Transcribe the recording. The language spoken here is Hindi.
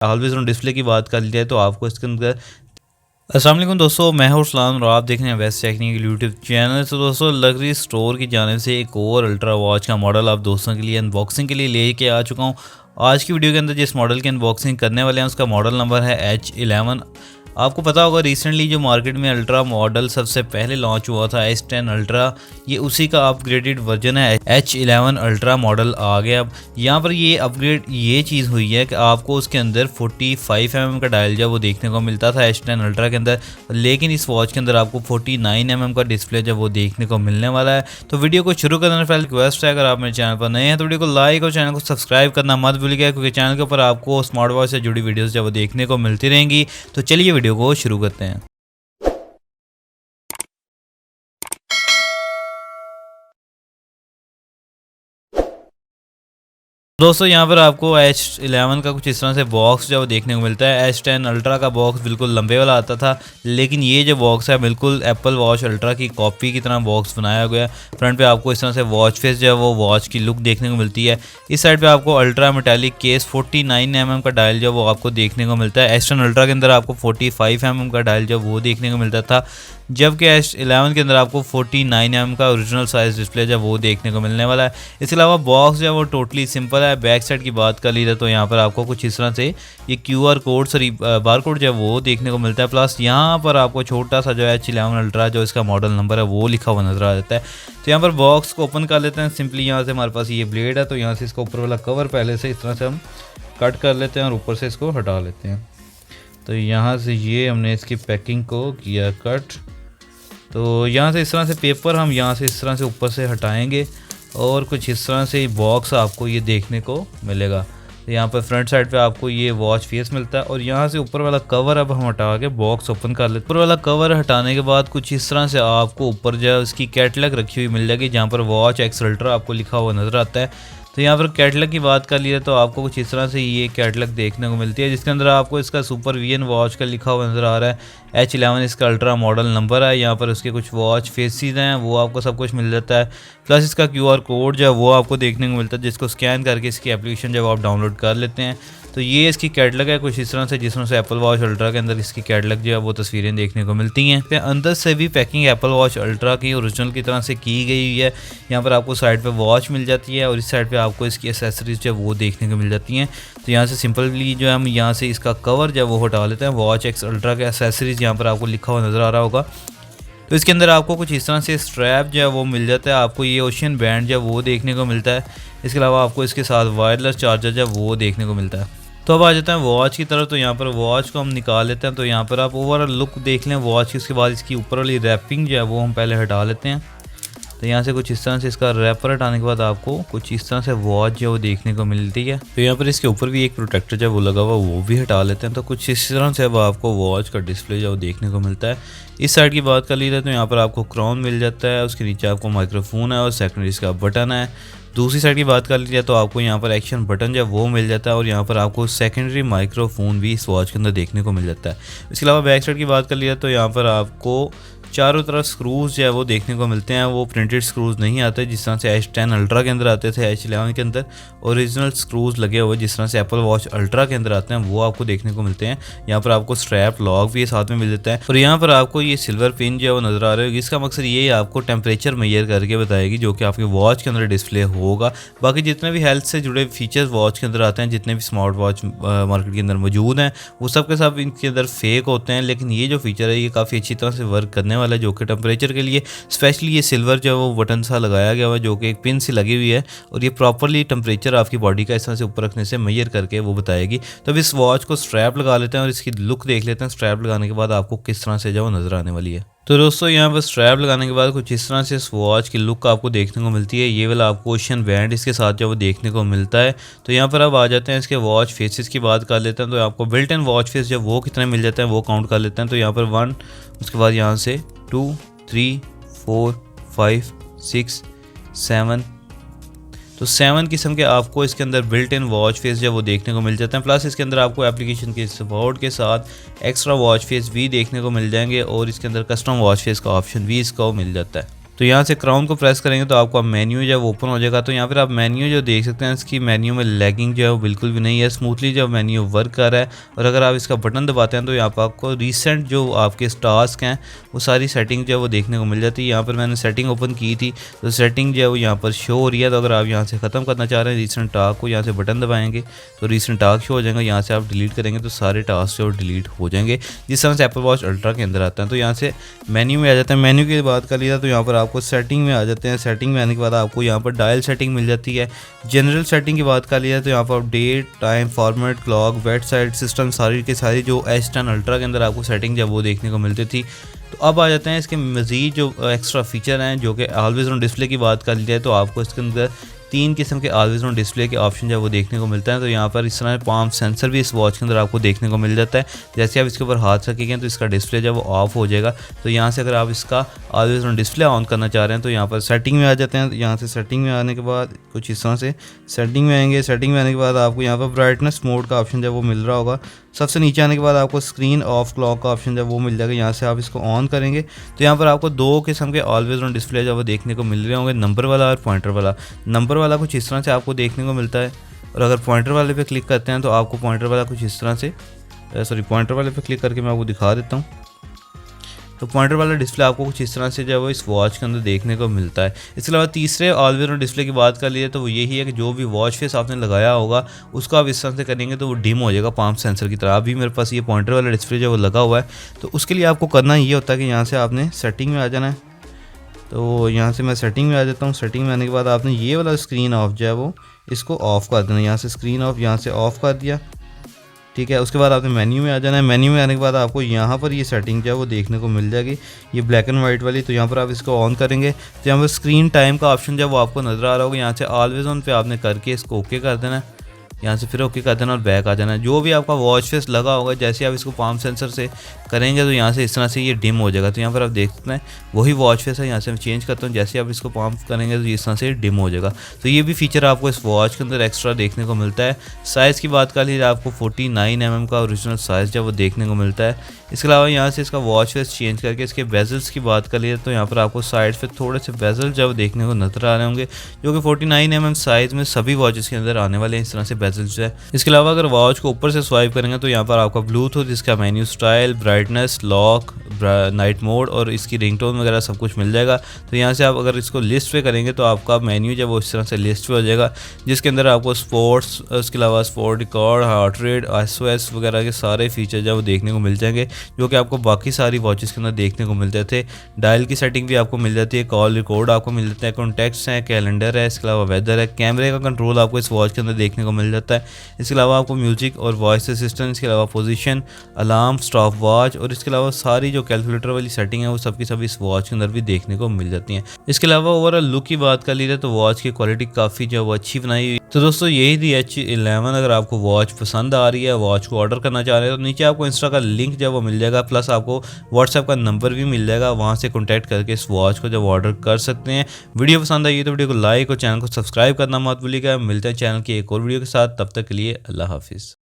ऑलवेज ऑन डिस्प्ले की बात कर ली जाए तो आपको इसके अंदर अस्सलाम वालेकुम दोस्तों, मैं हूं सलाम और आप देख रहे हैं वेस्ट टेक्निकल यूट्यूब चैनल। तो दोस्तों लग्जरी स्टोर की जानिब से एक और अल्ट्रा वॉच का मॉडल आप दोस्तों के लिए अनबॉक्सिंग के लिए लेके आ चुका हूं। आज की वीडियो के अंदर जिस मॉडल की अनबॉक्सिंग करने वाले हैं उसका मॉडल नंबर है H11। आपको पता होगा रिसेंटली जो मार्केट में अल्ट्रा मॉडल सबसे पहले लॉन्च हुआ था S10 अल्ट्रा, ये उसी का अपग्रेडेड वर्जन है। H11 अल्ट्रा मॉडल आ गया। अब यहाँ पर ये अपग्रेड ये चीज़ हुई है कि आपको उसके अंदर 45 mm का डायल जो वो देखने को मिलता था S10 अल्ट्रा के अंदर, लेकिन इस वॉच के अंदर आपको 49 mm का डिस्प्ले जो वो देखने को मिलने वाला है। तो वीडियो को शुरू करने से पहले रिक्वेस्ट है, अगर आप मेरे चैनल पर नए हैं तो वीडियो को लाइक और चैनल को सब्सक्राइब करना मत भूलिएगा, क्योंकि चैनल के ऊपर आपको स्मार्ट वॉच से जुड़ी वीडियोज़ जो वो देखने को मिलती रहेंगी। तो चलिए वीडियो को शुरू करते हैं। दोस्तों यहाँ पर आपको H11 का कुछ इस तरह से बॉक्स जो देखने को मिलता है। S10 अल्ट्रा का बॉक्स बिल्कुल लंबे वाला आता था, लेकिन ये जो बॉक्स है बिल्कुल एप्पल वॉच अल्ट्रा की कॉपी की तरह बॉक्स बनाया गया है। फ्रंट पे आपको इस तरह से वॉच फेस जो है वो वॉच की लुक देखने को मिलती है। इस साइड पे आपको अल्ट्रा मेटालिक केस 49 mm का डायल जो वो आपको देखने को मिलता है। S10 अल्ट्रा के अंदर आपको 45 mm का डायल जो वो देखने को मिलता था, जबकि H11 के अंदर आपको 49 mm का ओरिजिनल साइज डिस्प्ले जो वो देखने को मिलने वाला है। इसके अलावा बॉक्स जो है वो टोटली सिंपल है। बैक साइड की बात कर ली जाए तो यहाँ पर आपको कुछ इस तरह से ये QR कोड बार कोड जो है वो देखने को मिलता है। प्लस यहाँ पर आपको छोटा सा जो है H11 अल्ट्रा जो इसका मॉडल नंबर है वो लिखा हुआ नजर आ जाता है। तो यहाँ पर बॉक्स को ओपन कर लेते हैं। सिंपली यहाँ से हमारे पास ये ब्लेड है, तो यहाँ से इसका ऊपर वाला कवर पहले से इस तरह से हम कट कर लेते हैं और ऊपर से इसको हटा लेते हैं। तो यहाँ से ये हमने इसकी पैकिंग को किया कट। तो यहाँ से इस तरह से पेपर हम यहाँ से इस तरह से ऊपर से हटाएंगे और कुछ इस तरह से बॉक्स आपको ये देखने को मिलेगा। तो यहाँ पर फ्रंट साइड पे आपको ये वॉच फेस मिलता है और यहाँ से ऊपर वाला कवर अब हम हटा के बॉक्स ओपन कर लेते हैं। ऊपर वाला कवर हटाने के बाद कुछ इस तरह से आपको ऊपर जो है उसकी कैटलॉग रखी हुई मिल जाएगी, जहाँ पर वॉच एक्स अल्ट्रा आपको लिखा हुआ नज़र आता है। तो यहाँ पर कैटलॉग की बात कर लिए तो आपको कुछ इस तरह से ये कैटलॉग देखने को मिलती है, जिसके अंदर आपको इसका सुपर VN वॉच का लिखा हुआ नज़र आ रहा है। H11 इसका अल्ट्रा मॉडल नंबर है। यहाँ पर उसके कुछ वॉच फेसेस हैं वो आपको सब कुछ मिल जाता है। प्लस इसका QR कोड जो है वो आपको देखने को मिलता है, जिसको स्कैन करके इसकी एप्लीकेशन जब आप डाउनलोड कर लेते हैं तो ये इसकी कैटलॉग है कुछ इस तरह से, जिस तरह से एप्पल वॉच अल्ट्रा के अंदर इसकी कैटलॉग जो है वो तस्वीरें देखने को मिलती हैं। फिर अंदर से भी पैकिंग एप्पल वॉच अल्ट्रा की ओरिजिनल की तरह से की गई हुई है। यहाँ पर आपको साइड पे वॉच मिल जाती है और इस साइड पे आपको इसकी एसेसरीज जो है वो देखने को मिल जाती हैं। तो यहाँ से सिंपली जो है हम यहाँ से इसका कवर जो है वो हटा लेते हैं। वॉच एक्स अल्ट्रा के एसेसरीज यहाँ पर आपको लिखा हुआ नज़र आ रहा होगा। तो इसके अंदर आपको कुछ इस तरह से स्ट्रैप जो है वो मिल जाता है। आपको ये ओशियन बैंड जो है वो देखने को मिलता है। इसके अलावा आपको इसके साथ वायरलेस चार्जर जो है वो देखने को मिलता है। तो अब आ जाते हैं वॉच की तरफ। तो यहाँ पर वॉच को हम निकाल लेते हैं। तो यहाँ पर आप ओवरऑल लुक देख लें वॉच की, उसके बाद इसकी ऊपर वाली रैपिंग जो है वो हम पहले हटा लेते हैं। तो यहाँ से कुछ इस तरह से इसका रैपर हटाने के बाद आपको कुछ इस तरह से वॉच जो वो देखने को मिलती है। तो यहाँ पर इसके ऊपर भी एक प्रोटेक्टर जो वो लगा हुआ वो भी हटा लेते हैं। तो कुछ इस तरह से अब आपको वॉच का डिस्प्ले जो देखने को मिलता है। इस साइड की बात कर ली जाए तो यहाँ पर आपको क्राउन मिल जाता है, उसके नीचे आपको माइक्रोफोन है और सेकेंडरी इसका बटन है। दूसरी साइड की बात कर ली जाए तो आपको यहाँ पर एक्शन बटन जो वो मिल जाता है और यहाँ पर आपको सेकेंडरी माइक्रोफोन भी इस वॉच के अंदर देखने को मिल जाता है। इसके अलावा बैक साइड की बात कर ली जाए तो यहाँ पर आपको चारों तरफ स्क्रूज जो है वो देखने को मिलते हैं। वो प्रिंटेड स्क्रूज नहीं आते जिस तरह से H10 अल्ट्रा के अंदर आते थे। H11 के अंदर ओरिजिनल स्क्रूज लगे हुए जिस तरह से एप्पल वॉच अल्ट्रा के अंदर आते हैं वो आपको देखने को मिलते हैं। यहाँ पर आपको स्ट्रैप लॉक भी साथ में मिल जाता है और यहाँ पर आपको ये सिल्वर पिन जो है वो नज़र आ रहा है। इसका मकसद ये है आपको टेम्परेचर मेजर करके बताएगी, जो कि आपके वॉच के अंदर डिस्प्ले होगा। बाकी जितने भी हेल्थ से जुड़े फीचर्स वॉच के अंदर आते हैं, जितने भी स्मार्ट वॉच मार्केट के अंदर मौजूद हैं, वो सब के सब इनके अंदर फेक होते हैं। लेकिन ये जो फीचर है ये काफ़ी अच्छी तरह से वर्क करने वाला है, जो कि टेम्परेचर के लिए स्पेशली ये सिल्वर जो है वो बटन सा लगाया गया हुआ है, जो कि एक पिन सी लगी हुई है और ये प्रॉपरली टेम्परेचर आपकी बॉडी का इस तरह से ऊपर रखने से मेजर करके वो बताएगी। तो अब इस वॉच को स्ट्रैप लगा लेते हैं और इसकी लुक देख लेते हैं स्ट्रैप लगाने के बाद आपको किस तरह से जो वो नज़र आने वाली है। तो दोस्तों यहाँ पर स्ट्रैप लगाने के बाद कुछ इस तरह से इस वॉच की लुक आपको देखने को मिलती है। ये वाला आपको ओशियन बैंड इसके साथ जो वो देखने को मिलता है। तो यहाँ पर अब आ जाते हैं इसके वॉच फेसेस की बात कर लेते हैं। तो आपको बिल्ट इन वॉच फेस जो वो कितने मिल जाते हैं वो काउंट कर लेते हैं। तो यहाँ पर 1, उसके बाद यहाँ से 2, 3, 4, 5, 6, 7। तो 7 किस्म के आपको इसके अंदर बिल्ट इन वॉच फेस जो वो देखने को मिल जाते हैं। प्लस इसके अंदर आपको एप्लीकेशन के सपोर्ट के साथ एक्स्ट्रा वॉच फेस भी देखने को मिल जाएंगे और इसके अंदर कस्टम वॉच फेस का ऑप्शन भी इसको मिल जाता है। तो यहाँ से क्राउन को प्रेस करेंगे तो आपका मेन्यू जो है वो ओपन हो जाएगा। तो यहाँ पर आप मेन्यू जो देख सकते हैं, इसकी मेन्यू में लैगिंग जो है वो बिल्कुल भी नहीं है, स्मूथली जो मेन्यू वर्क कर रहा है। और अगर आप इसका बटन दबाते हैं तो यहाँ पर आपको रिसेंट जो आपके टास्क हैं वो सारी सेटिंग जो है वो देखने को मिल जाती है। यहाँ पर मैंने सेटिंग ओपन की थी तो सेटिंग जो है वो यहाँ पर शो हो रही है। तो अगर आप यहाँ से ख़त्म करना चाह रहे हैं रिसेंट टास्क को, यहाँ से बटन दबाएंगे तो रिसेंट टास्क शो हो जाएगा। यहाँ से आप डिलीट करेंगे तो सारे टास्क जो डिलीट हो जाएंगे, जिस तरह से एप्पल वॉच अल्ट्रा के अंदर आता है। तो यहाँ से मेन्यू में आ जाते हैं। मेन्यू की बात कर लिया तो यहाँ पर आपको सेटिंग में आ जाते हैं। सेटिंग में आने के बाद आपको यहाँ पर डायल सेटिंग मिल जाती है। जनरल सेटिंग की बात कर लिया तो यहाँ पर date, time, format, clock, website, system, सारी के सारी जो S10 अल्ट्रा के अंदर आपको सेटिंग जब वो देखने को मिलती थी। तो अब आ जाते हैं इसके मज़ीद जो एक्स्ट्रा फीचर हैं, जो कि ऑलवेज ऑन डिस्प्ले की बात कर ली जाए तो आपको इसके अंदर 3 किस्म के ऑलवेज ऑन डिस्प्ले के ऑप्शन जो है वो देखने को मिलता है। तो यहाँ पर इस तरह पाम सेंसर भी इस वॉच के अंदर आपको देखने को मिल जाता है। जैसे आप इसके ऊपर हाथ रखेंगे तो इसका डिस्प्ले जो है वो ऑफ हो जाएगा। तो यहाँ से अगर आप इसका ऑलवेज ऑन डिस्प्ले ऑन करना चाह रहे हैं तो यहाँ पर सेटिंग में आ जाते हैं। यहाँ से सेटिंग में आने के बाद कुछ इस तरह से सेटिंग में आएंगे। सेटिंग में आने के बाद आपको यहाँ पर ब्राइटनेस मोड का ऑप्शन जो है वो मिल रहा होगा। सबसे नीचे आने के बाद आपको स्क्रीन ऑफ क्लॉक का ऑप्शन जब वो मिल जाएगा। यहाँ से आप इसको ऑन करेंगे तो यहाँ पर आपको 2 किस्म के ऑलवेज ऑन डिस्प्ले जब वो देखने को मिल रहे होंगे, नंबर वाला और पॉइंटर वाला। नंबर वाला कुछ इस तरह से आपको देखने को मिलता है और अगर पॉइंटर वाले पे क्लिक करते हैं तो आपको पॉइंटर वाला कुछ इस तरह से पॉइंटर वाले पे क्लिक करके मैं आपको दिखा देता हूँ। तो पॉइंटर वाला डिस्प्ले आपको कुछ इस तरह से जो है वो इस वॉच के अंदर देखने को मिलता है। इसके अलावा तीसरे ऑलवेज ऑन डिस्प्ले की बात कर लिए तो वो यही है कि जो भी वॉच फेस आपने लगाया होगा उसको आप इस तरह से करेंगे तो वो डिम हो जाएगा पाम सेंसर की तरह। अभी मेरे पास ये पॉइंटर वाला डिस्प्ले जो वो लगा हुआ है। तो उसके लिए आपको करना ये होता है कि यहाँ से आपने सेटिंग में आ जाना है। तो यहाँ से मैं सेटिंग में आ जाता हूँ। सेटिंग में आने के बाद आपने ये वाला स्क्रीन ऑफ जो है वो इसको ऑफ़ कर देना। यहाँ से स्क्रीन ऑफ यहाँ से ऑफ़ कर दिया, ठीक है। उसके बाद आपने मेन्यू में आ जाना है। मेन्यू में आने के बाद आपको यहाँ पर ये सेटिंग जो है वो देखने को मिल जाएगी, ये ब्लैक एंड वाइट वाली। तो यहाँ पर आप इसको ऑन करेंगे तो यहाँ पर स्क्रीन टाइम का ऑप्शन जो है वो आपको नज़र आ रहा होगा। यहाँ से ऑलवेज ऑन पे आपने करके इसको ओके कर देना है। यहाँ से फिर ओके कर देना और बैक आ जाना है। जो भी आपका वॉच फेस लगा होगा जैसे आप इसको पाम सेंसर से करेंगे तो यहाँ से इस तरह से ये डिम हो जाएगा। तो यहाँ पर आप देख सकते हैं वही वॉच फेस है। यहाँ से मैं चेंज करता हूँ, जैसे आप इसको पाम करेंगे तो इस तरह से डिम हो जाएगा। तो ये भी फीचर आपको इस वॉच के अंदर एक्स्ट्रा देखने को मिलता है। साइज़ की बात कर लीजिए आपको 49 mm का ओरिजिनल साइज़ जो वो देखने को मिलता है। इसके अलावा यहाँ से इसका वॉच फेस चेंज करके इसके बेजल्स की बात कर लीजिए तो यहाँ पर आपको साइड पे थोड़े से बेजल जब देखने को नजर आ रहे होंगे, जो कि 49 mm साइज़ में सभी वॉचेस के अंदर आने वाले हैं इस तरह से बेजल्स है। इसके अलावा अगर वॉच को ऊपर से स्वाइप करेंगे तो यहाँ पर आपका ब्लूटूथ, इसका menu style, brightness, lock, night mode और इसकी रिंगटोन वगैरह सब कुछ मिल जाएगा। तो यहाँ से आप अगर इसको लिस्ट पे करेंगे तो आपका मेन्यू जब वो इस तरह से लिस्ट पे हो जाएगा, जिसके अंदर आपको स्पोर्ट्स, उसके अलावा sport record, heart rate, SOS वगैरह के सारे फीचर जब वो देखने को मिल जाएंगे, जो कि आपको बाकी सारी वॉचेस के अंदर देखने को मिलते थे। डायल की सेटिंग भी आपको मिल जाती है, कॉल रिकॉर्ड आपको मिल जाता है, कॉन्टैक्ट्स हैं, कैलेंडर है, इसके अलावा वेदर है, कैमरे का कंट्रोल आपको इस वॉच के अंदर देखने को मिल जाता है। इसके अलावा आपको म्यूजिक और वॉइस असिस्टेंट, इसके अलावा पोजीशन, अलार्म, स्टॉप वॉच और इसके अलावा सारी जो कैलकुलेटर वाली सेटिंग है वो सबकी सब इस वॉच के अंदर भी देखने को मिल जाती हैं। इसके अलावा ओवरऑल लुक की बात कर लीजिए तो वॉच की क्वालिटी काफ़ी जो वो अच्छी बनाई हुई। तो दोस्तों यही थी H11। अगर आपको वॉच पसंद आ रही है, वॉच को ऑर्डर करना चाह रहे हो तो नीचे आपको इंस्टा का लिंक जब वो मिल जाएगा, प्लस आपको व्हाट्सएप का नंबर भी मिल जाएगा, वहाँ से कॉन्टैक्ट करके इस वॉच को जब ऑर्डर कर सकते हैं। वीडियो पसंद आई तो वीडियो को लाइक और चैनल को सब्सक्राइब करना मत भूलिएगा। मिलते हैं चैनल की एक और वीडियो के साथ, तब तक के लिए अल्लाह हाफिज़।